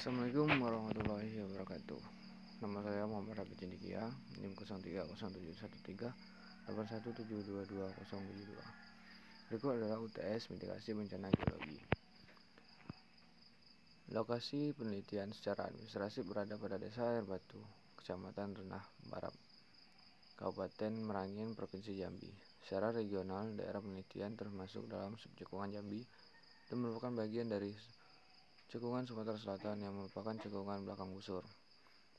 Assalamualaikum warahmatullahi wabarakatuh. Nama saya Muhammad Rabi Cendikia, NIM 03071381722072. Berikut adalah UTS mitigasi bencana geologi. Lokasi penelitian secara administrasi berada pada Desa Air Batu, Kecamatan Renah Barat, Kabupaten Merangin, Provinsi Jambi. Secara regional, daerah penelitian termasuk dalam subcekungan Jambi dan merupakan bagian dari cekungan Sumatera Selatan yang merupakan cekungan belakang busur,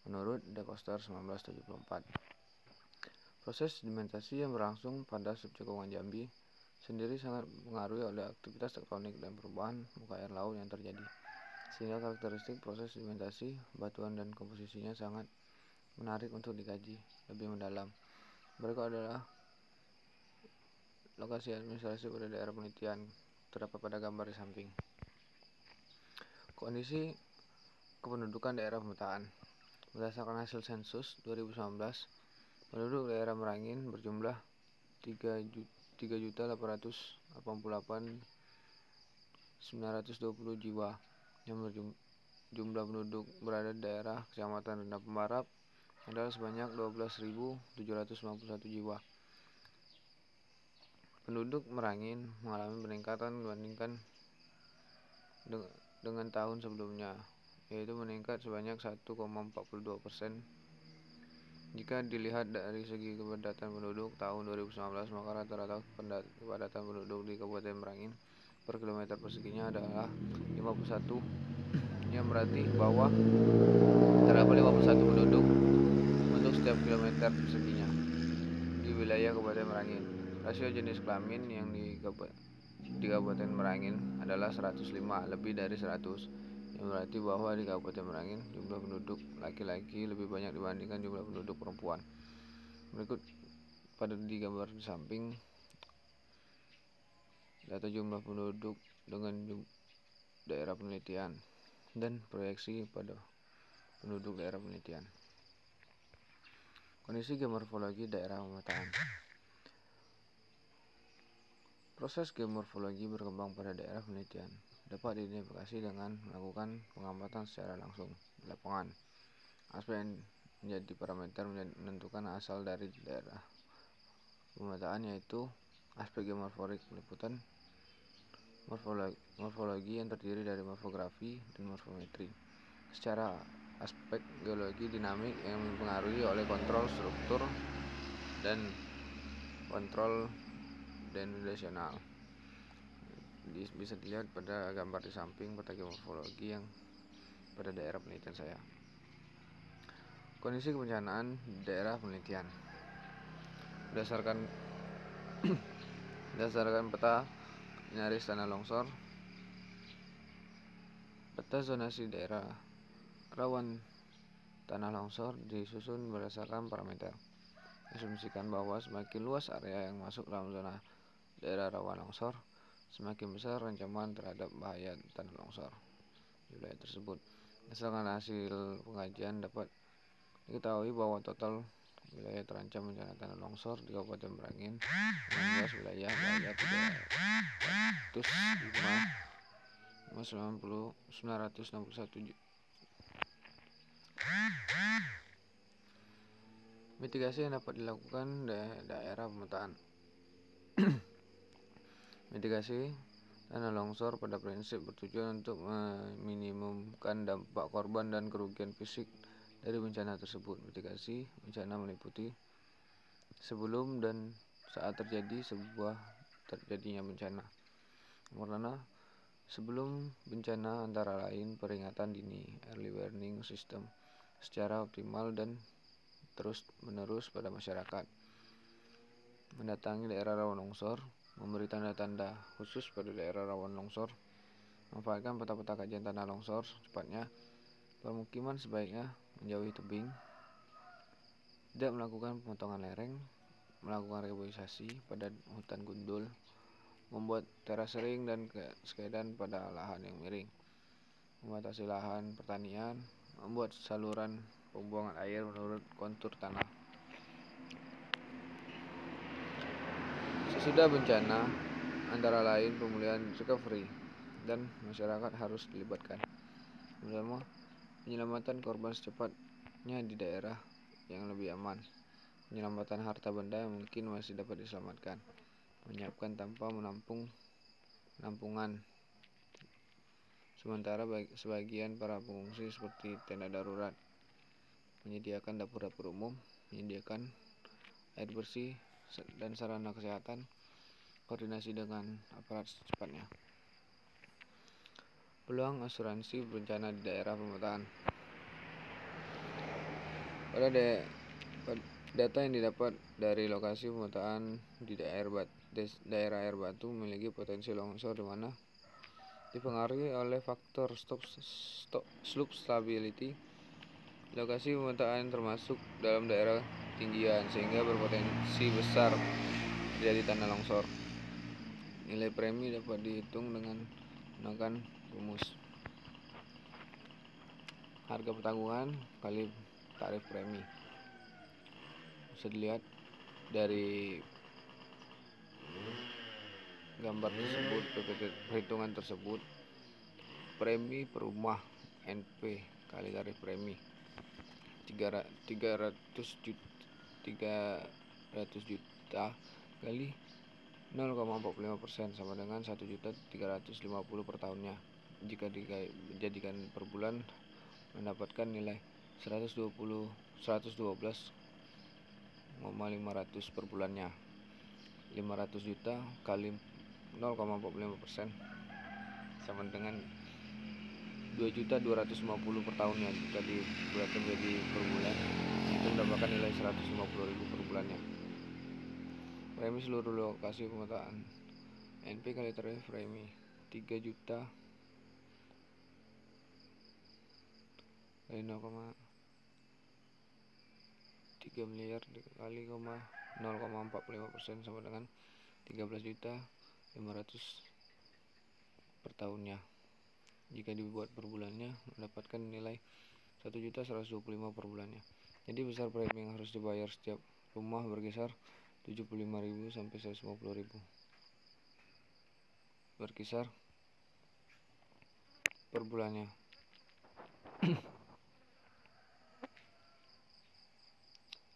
menurut Decoster 1974. Proses sedimentasi yang berlangsung pada subcekungan Jambi sendiri sangat mengaruhi oleh aktivitas tektonik dan perubahan muka air laut yang terjadi, sehingga karakteristik proses sedimentasi, batuan, dan komposisinya sangat menarik untuk dikaji lebih mendalam. Berikut adalah lokasi administrasi pada daerah penelitian, terdapat pada gambar di samping. Kondisi kependudukan daerah pemetaan. Berdasarkan hasil sensus 2019, penduduk daerah Merangin berjumlah 3.888.920 jiwa, yang jumlah penduduk berada di daerah Kecamatan Rendah Pembarap adalah sebanyak 12.791 jiwa. Penduduk Merangin mengalami peningkatan dibandingkan dengan tahun sebelumnya, yaitu meningkat sebanyak 1,42%. Jika dilihat dari segi kepadatan penduduk tahun 2019, maka rata-rata kepadatan penduduk di Kabupaten Merangin per kilometer perseginya adalah 51, yang berarti bahwa terdapat 51 penduduk untuk setiap kilometer perseginya di wilayah Kabupaten Merangin. Rasio jenis kelamin yang di Kabupaten Merangin adalah 105, lebih dari 100, yang berarti bahwa di Kabupaten Merangin jumlah penduduk laki-laki lebih banyak dibandingkan jumlah penduduk perempuan. Berikut pada di gambar di samping data jumlah penduduk dengan daerah penelitian dan proyeksi pada penduduk daerah penelitian. Kondisi geomorfologi daerah pemetaan. Proses geomorfologi berkembang pada daerah penelitian dapat diidentifikasi dengan melakukan pengamatan secara langsung di lapangan. Aspek yang menjadi parameter menentukan asal dari daerah pemetaan yaitu aspek geomorfolik, peliputan morfologi yang terdiri dari morfografi dan morfometri. Secara aspek geologi dinamik yang dipengaruhi oleh kontrol struktur dan kontrol denominasional. Bisa dilihat pada gambar di samping peta geomorfologi yang pada daerah penelitian saya. Kondisi kebencanaan di daerah penelitian. Berdasarkan peta nyaris tanah longsor, peta zonasi daerah rawan tanah longsor disusun berdasarkan parameter. Asumsikan bahwa semakin luas area yang masuk dalam zona daerah rawan longsor, semakin besar ancaman terhadap bahaya tanah longsor di wilayah tersebut. Berdasarkan hasil pengajian dapat diketahui bahwa total wilayah terancam bencana tanah longsor di Kabupaten Merangin dengan luas wilayah 305.961. Mitigasi yang dapat dilakukan daerah pemetaan. Mitigasi tanah longsor pada prinsip bertujuan untuk meminimumkan dampak korban dan kerugian fisik dari bencana tersebut. Mitigasi bencana meliputi sebelum dan saat terjadinya bencana. Pertama, sebelum bencana antara lain peringatan dini (early warning system) secara optimal dan terus-menerus pada masyarakat. Mendatangi daerah rawan longsor, memberi tanda-tanda khusus pada daerah rawan longsor, manfaatkan peta-peta kajian tanah longsor secepatnya. Pemukiman sebaiknya menjauhi tebing, tidak melakukan pemotongan lereng, melakukan reboisasi pada hutan gundul, membuat terasering dan skedan pada lahan yang miring, membatasi lahan pertanian, membuat saluran pembuangan air menurut kontur tanah. Sesudah bencana, antara lain pemulihan recovery dan masyarakat harus dilibatkan. Pertama, Penyelamatan korban secepatnya di daerah yang lebih aman. Penyelamatan harta benda yang mungkin masih dapat diselamatkan. Menyiapkan tanpa penampungan. Sementara sebagian para pengungsi seperti tenda darurat. Menyediakan dapur-dapur umum, menyediakan air bersih dan sarana kesehatan, koordinasi dengan aparat secepatnya. Peluang asuransi bencana di daerah pemetaan. Pada data yang didapat dari lokasi pemetaan di daerah air batu memiliki potensi longsor di mana dipengaruhi oleh faktor slope stability. Lokasi pemetaan termasuk dalam daerah ketinggian sehingga berpotensi besar terjadi tanah longsor. Nilai premi dapat dihitung dengan menggunakan rumus harga pertanggungan kali tarif premi. Bisa dilihat dari gambar tersebut, perhitungan tersebut, premi per rumah NP kali tarif premi 300 juta kali 0,45% sama dengan 1.350.000 per tahunnya. Jika dijadikan per bulan mendapatkan nilai 112,500 per bulannya. 500 juta kali 0,45% sama dengan 2.250.000 per tahunnya. Jika dibulatkan menjadi per bulan, itu mendapatkan nilai 150.000 per bulannya. Premi seluruh lokasi pemetaan NP kali tarif premi 3 juta kali 0,3 miliar kali 0,45% sama dengan 13.500.000 per tahunnya. Jika dibuat per bulannya mendapatkan nilai 1.125.000 per bulannya. Jadi besar premi yang harus dibayar setiap rumah berkisar 75.000 sampai 150.000 berkisar per bulannya.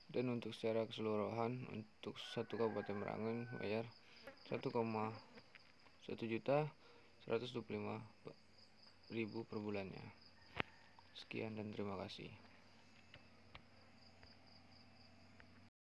Dan untuk secara keseluruhan untuk satu Kabupaten Merangin bayar 1.125.000 per bulannya. Sekian dan terima kasih.